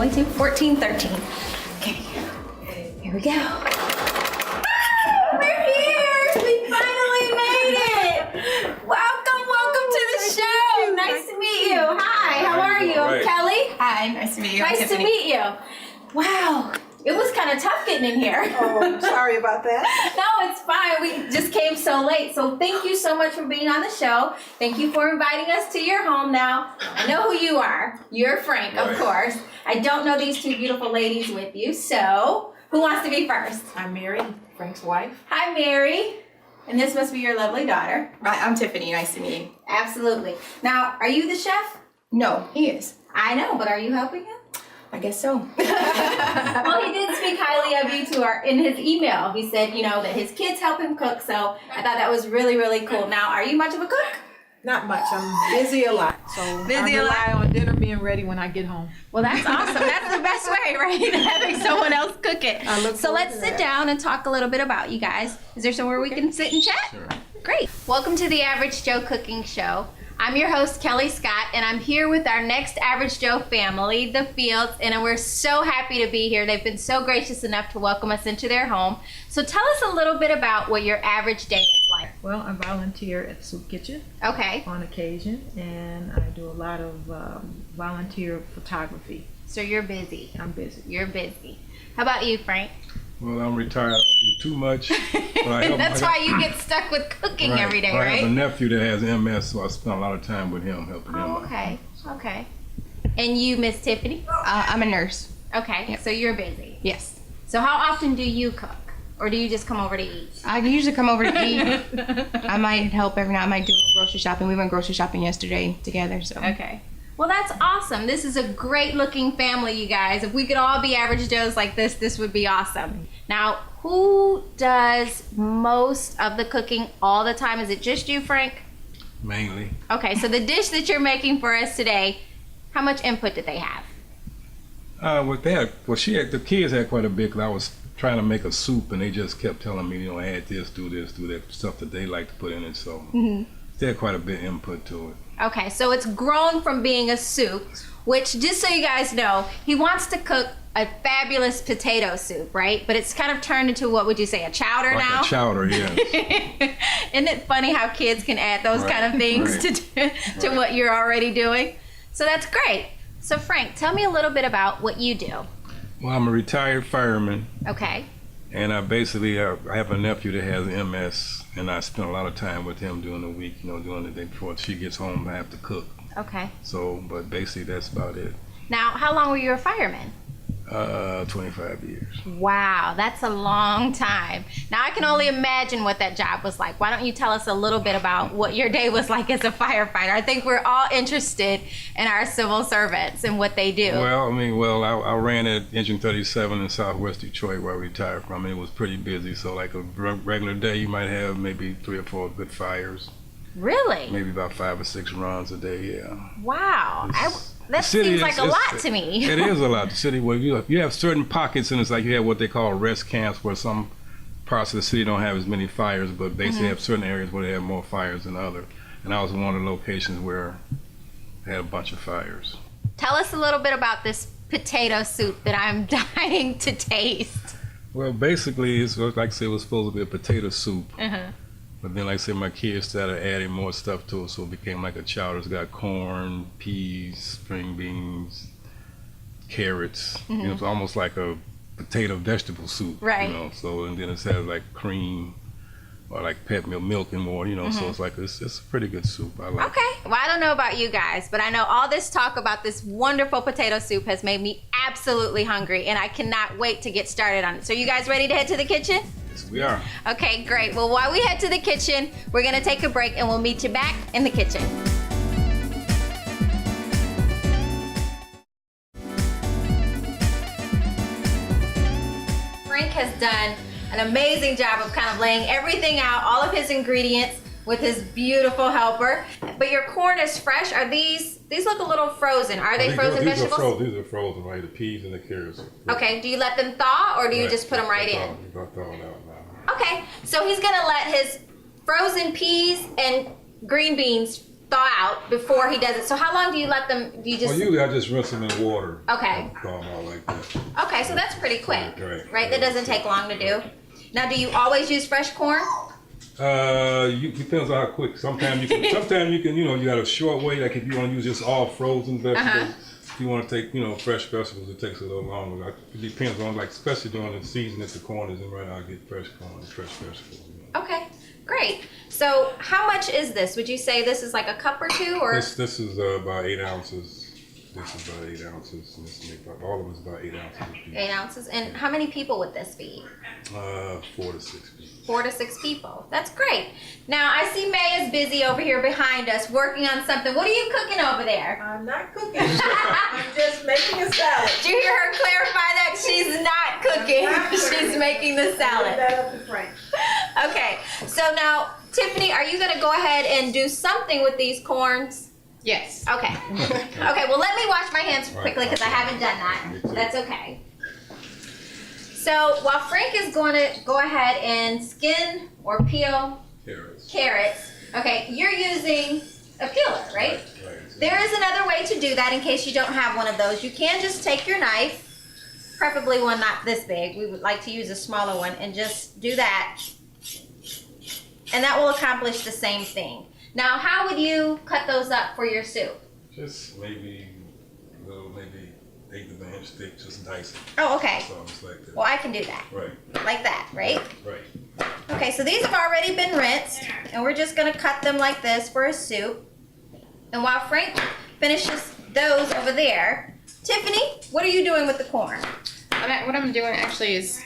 only 2, 14, 13. Okay, here we go. We're here! We finally made it! Welcome to the show! Nice to meet you. Hi, how are you? I'm Kelly. Hi, nice to meet you. Nice to meet you. Wow, it was kind of tough getting in here. Oh, sorry about that. No, it's fine. We just came so late. So thank you so much for being on the show. Thank you for inviting us to your home now. I know who you are. You're Frank, of course. I don't know these two beautiful ladies with you. So who wants to be first? I'm Mary, Frank's wife. Hi, Mary. And this must be your lovely daughter. Right, I'm Tiffany. Nice to meet you. Absolutely. Now, are you the chef? No, he is. I know, but are you helping him? I guess so. Well, he did speak highly of you to in his email. He said, you know, that his kids help him cook. So I thought that was really, really cool. Now, are you much of a cook? Not much. I'm busy a lot. So I rely on dinner being ready when I get home. Well, that's awesome. That's the best way, right? Having someone else cook it. So let's sit down and talk a little bit about you guys. Is there somewhere we can sit and chat? Sure. Great. Welcome to the Average Joe Cooking Show. I'm your host, Kelly Scott, and I'm here with our next Average Joe family, the Fultz, and we're so happy to be here. They've been so gracious enough to welcome us into their home. So tell us a little bit about what your average day is like. Well, I volunteer at the soup kitchen Okay. on occasion, and I do a lot of volunteer photography. So you're busy. I'm busy. You're busy. How about you, Frank? Well, I'm retired. I don't do too much. But I help, That's why you get stuck with cooking every day, I right? have a nephew that has MS, so I spend a lot of time with him, helping him. Oh, okay. Okay. And you, Miss Tiffany? I'm a nurse. Okay, Yep. so you're busy. Yes. So how often do you cook? Or do you just come over to eat? I usually come over to eat. I might help every now. I might do grocery shopping. We went grocery shopping yesterday together. So. Okay. Well, that's awesome. This is a great looking family, you guys. If we could all be average Joes like this would be awesome. Now, who does most of the cooking all the time? Is it just you, Frank? Mainly. Okay, so the dish that you're making for us today, how much input did they have? The kids had quite a bit, 'cause I was trying to make a soup, and they just kept telling me, you know, add this, do that, stuff that they like to put in it. So they had quite a bit of input to it. Okay, so it's grown from being a soup, which, just so you guys know, he wants to cook a fabulous potato soup, right? But it's kind of turned into, what would you say, a chowder Like now? a chowder, yes. Isn't it funny how kids can add those kind of things to what you're already doing? So that's great. So Frank, tell me a little bit about what you do. Well, I'm a retired fireman, Okay. and I have a nephew that has MS, and I spend a lot of time with him during the week, you know, during the day before she gets home. I have to cook. Okay. So, but basically that's about it. Now, how long were you a fireman? 25 years. Wow, that's a long time. Now I can only imagine what that job was like. Why don't you tell us a little bit about what your day was like as a firefighter? I think we're all interested in our civil servants and what they do. Well, I ran at Engine 37 in Southwest Detroit, where I retired from. It was pretty busy. So like a regular day, you might have maybe 3 or 4 good fires. Really? Maybe about 5 or 6 runs a day, yeah. Wow. That seems like a lot to me. It is a lot. The city, where you have certain pockets, and it's like you have what they call rest camps, where some parts of the city don't have as many fires, but basically have certain areas where they have more fires than others. And I was in one of the locations where they had a bunch of fires. Tell us a little bit about this potato soup that I'm dying to taste. Well, basically, it's like I said, it was supposed to be a potato soup. But then, like I said, my kids started adding more stuff to it, so it became like a chowder. It's got corn, peas, string beans, carrots. You know, it's almost like a potato vegetable soup. Right. You know, so and then it has like cream or like pet milk and more. You know, so it's like it's a pretty good soup. I like. Okay. Well, I don't know about you guys, but I know all this talk about this wonderful potato soup has made me absolutely hungry, and I cannot wait to get started on it. So, you guys ready to head to the kitchen? Yes, we are. Okay, great. Well, while we head to the kitchen, we're going to take a break and we'll meet you back in the kitchen. Frank has done an amazing job of kind of laying everything out, all of his ingredients with his beautiful helper. But your corn is fresh. Are these look a little frozen. Are they frozen vegetables? These are frozen, right? The peas and the carrots. Okay, do you let them thaw or do you just put them right in? They're thawed out now. Okay, so he's gonna let his frozen peas and green beans thaw out before he does it. So how long do you let them? Do you just? Well, usually I just rinse them in water. Okay. Thaw them out like that. Okay, so that's pretty quick, Right. right? That doesn't take long to do. Now, do you always use fresh corn? Depends on how quick. Sometimes you can, you got a short way. Like if you want to use just all frozen vegetables, if you want to take, fresh vegetables, it takes a little longer. Like, it depends on, like, especially during the season, if the corn isn't right, I'll get fresh corn, fresh vegetables. Okay, great. So how much is this? Would you say this is like a cup or two, or? This is about 8 ounces. This is about 8 ounces. And this make all of it's about 8 ounces. 8 ounces. And how many people would this feed? 4 to 6 people. 4 to 6 people. That's great. Now I see May is busy over here behind us working on something. What are you cooking over there? I'm not cooking. I'm just making a salad. Did you hear her clarify that she's not cooking? She's making the salad. That up to Frank. Okay. So now, Tiffany, are you going to go ahead and do something with these corns? Yes. Okay. Okay, well, let me wash my hands quickly because I haven't done that. Me too. That's okay. So while Frank is going to go ahead and skin or peel carrots, okay, you're using a peeler, right? Right. There is another way to do that in case you don't have one of those. You can just take your knife, preferably one not this big. We would like to use a smaller one, and just do that. And that will accomplish the same thing. Now, how would you cut those up for your soup? Just maybe 1/8 of an inch thick, just dice it. Oh, okay. So it's like that. Well, I can do that. Right. Like that, right? Right. Okay, so these have already been rinsed, and we're just gonna cut them like this for a soup. And while Frank finishes those over there, Tiffany, what are you doing with the corn? What I'm doing actually is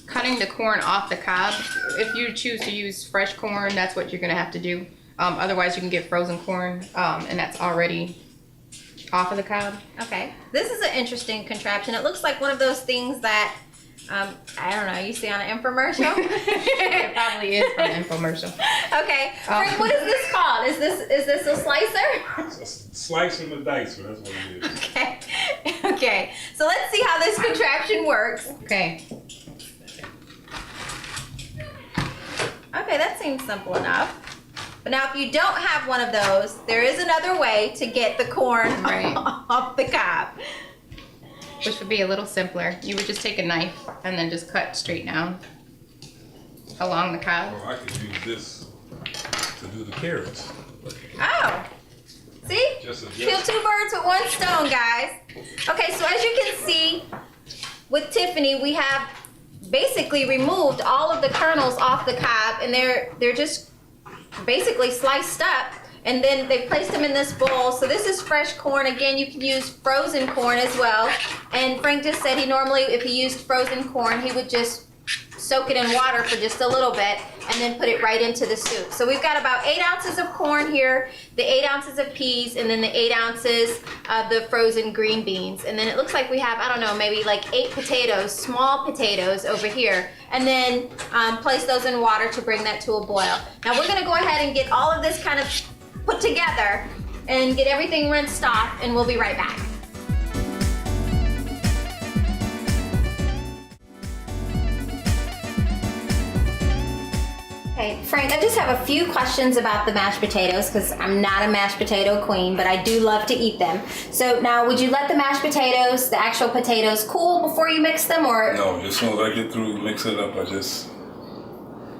cutting the corn off the cob. If you choose to use fresh corn, that's what you're gonna have to do. Otherwise, you can get frozen corn, and that's already off of the cob. Okay, this is an interesting contraption. It looks like one of those things that, I don't know, you see on an infomercial? It probably is from an infomercial. Okay, Frank, what is this called? Is this a slicer? Slicing the dice, so that's what it is. Okay, okay. So let's see how this contraption works. Okay. Okay, that seems simple enough. But now if you don't have one of those, there is another way to get the corn Right. off the cob. Which would be a little simpler. You would just take a knife and then just cut straight down along the cob. Or I could use this to do the carrots. Oh, see? Kill 2 birds with 1 stone, guys. Okay, so as you can see, with Tiffany, we have basically removed all of the kernels off the cob, and they're just basically sliced up, and then they placed them in this bowl. So this is fresh corn. Again, you can use frozen corn as well. And Frank just said he normally, if he used frozen corn, he would just soak it in water for just a little bit and then put it right into the soup. So we've got about 8 ounces of corn here, the 8 ounces of peas, and then the 8 ounces of the frozen green beans. And then it looks like we have, I don't know, maybe like 8 potatoes, small potatoes over here. And then place those in water to bring that to a boil. Now we're gonna go ahead and get all of this kind of put together and get everything rinsed off, and we'll be right back. Okay, Frank, I just have a few questions about the mashed potatoes because I'm not a mashed potato queen, but I do love to eat them. So now, would you let the mashed potatoes, the actual potatoes, cool before you mix them, or? No, as soon as I get through mixing it up, I just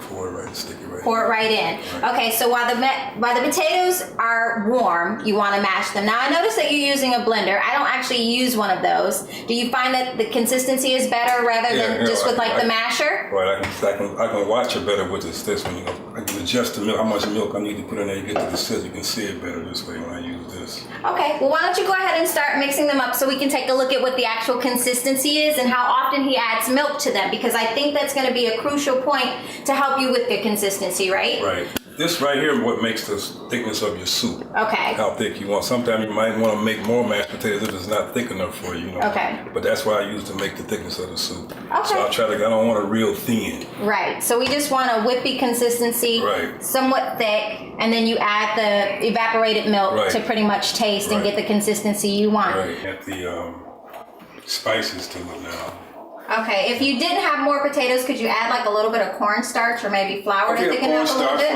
pour it right, stick it right. Pour it right in. Right. Okay, so while the potatoes are warm, you want to mash them. Now I noticed that you're using a blender. I don't actually use one of those. Do you find that the consistency is better rather than just with the masher? Right, I can watch it better with this one. I can adjust the milk, how much milk I need to put in there. You get to the sizzle, you can see it better this way when I use this. Okay, well why don't you go ahead and start mixing them up so we can take a look at what the actual consistency is and how often he adds milk to them, because I think that's going to be a crucial point to help you with the consistency, right? Right. This right here is what makes the thickness of your soup. Okay. How thick you want. Sometimes you might want to make more mashed potatoes if it's not thick enough for you, Okay. But that's why I use to make the thickness of the soup. Okay. So I don't want it real thin. Right. So we just want a whippy consistency, right, somewhat thick, and then you add the evaporated milk right, to pretty much taste and right, get the consistency you want. Right. Add the spices to it now. Okay, if you didn't have more potatoes, could you add like a little bit of cornstarch or maybe flour to thicken it up a little bit?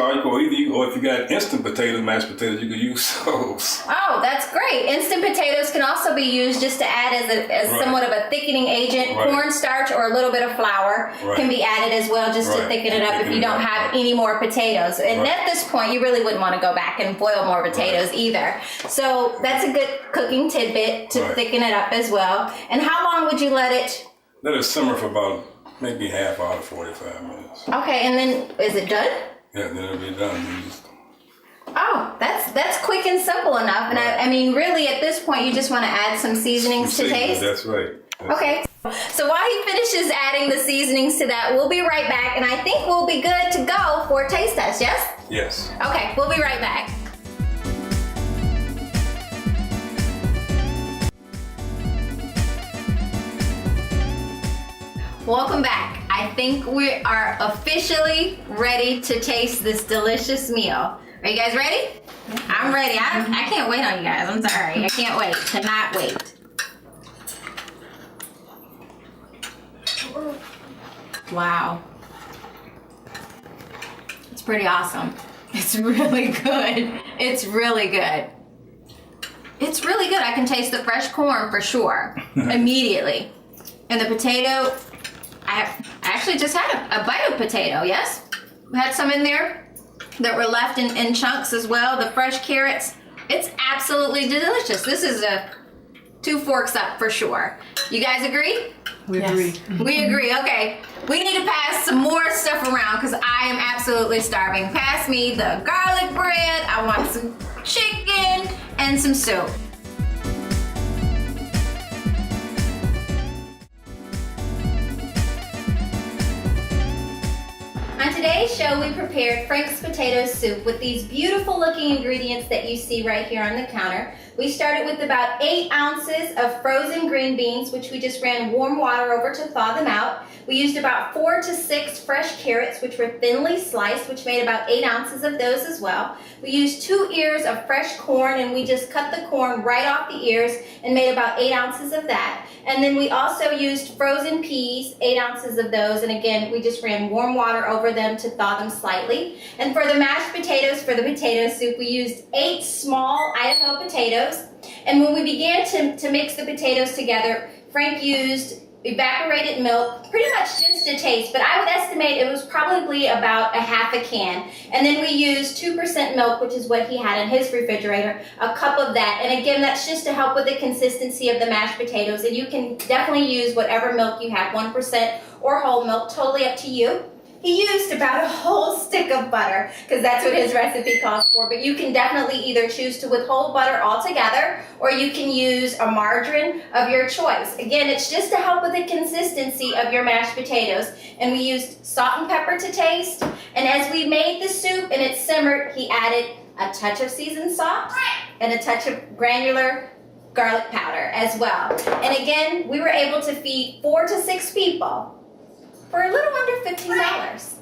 Or if you got instant potatoes, mashed potatoes, you could use those. Oh, that's great. Instant potatoes can also be used just to add as somewhat of a thickening agent. Right. Cornstarch or a little bit of flour can be added as well just to thicken it up if you don't have any more potatoes. And at this point, you really wouldn't want to go back and boil more potatoes either. So that's a good cooking tidbit to thicken it up as well. And how long would you let it? Let it simmer for about maybe half hour to 45 minutes. Okay, and then is it done? Yeah, then it'll be done. Oh, that's quick and simple enough. And I mean, really, at this point, you just want to add some seasonings to taste. That's right. Okay. So while he finishes adding the seasonings to that, we'll be right back. And I think we'll be good to go for a taste test, yes? Yes. Okay, we'll be right back. Welcome back. I think we are officially ready to taste this delicious meal. Are you guys ready? I'm ready. I can't wait on you guys. I'm sorry. I can't wait. Cannot wait. Wow. It's pretty awesome. It's really good. It's really good. It's really good. I can taste the fresh corn for sure. Immediately. And the potato, I actually just had a bite of potato, yes? We had some in there that were left in chunks as well. The fresh carrots, it's absolutely delicious. This is a 2 forks up for sure. You guys agree? We agree. We agree, okay. We need to pass some more stuff around because I am absolutely starving. Pass me the garlic bread. I want some chicken and some soup. On today's show, we prepared Frank's potato soup with these beautiful looking ingredients that you see right here on the counter. We started with about 8 ounces of frozen green beans, which we just ran warm water over to thaw them out. We used about 4 to 6 fresh carrots, which were thinly sliced, which made about 8 ounces of those as well. We used 2 ears of fresh corn, and we just cut the corn right off the ears and made about 8 ounces of that. And then we also used frozen peas, 8 ounces of those, and again, we just ran warm water over them to thaw them slightly. And for the mashed potatoes, for the potato soup, we used 8 small Idaho potatoes. And when we began to mix the potatoes together, Frank used evaporated milk, pretty much just to taste, but I would estimate it was probably about a half a can. And then we used 2% milk, which is what he had in his refrigerator, a cup of that. And again, that's just to help with the consistency of the mashed potatoes. And you can definitely use whatever milk you have, 1% or whole milk, totally up to you. He used about a whole stick of butter because that's what his recipe calls for, but you can definitely either choose to withhold butter altogether or you can use a margarine of your choice. Again, it's just to help with the consistency of your mashed potatoes. And we used salt and pepper to taste. And as we made the soup and it simmered, he added a touch of seasoned salt and a touch of granular garlic powder as well. And again, we were able to feed 4 to 6 people for a little under $15.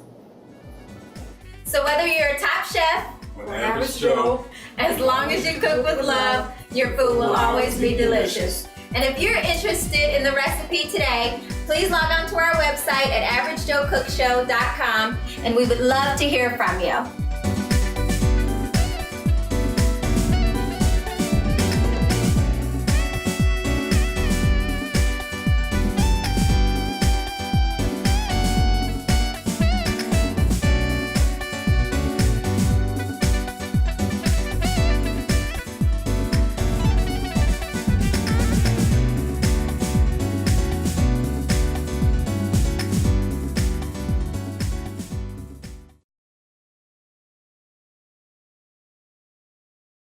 So whether you're a top chef or an average Joe, as long as you cook with love, your food will always be delicious. And if you're interested in the recipe today, please log on to our website at averagejoecookshow.com and we would love to hear from you.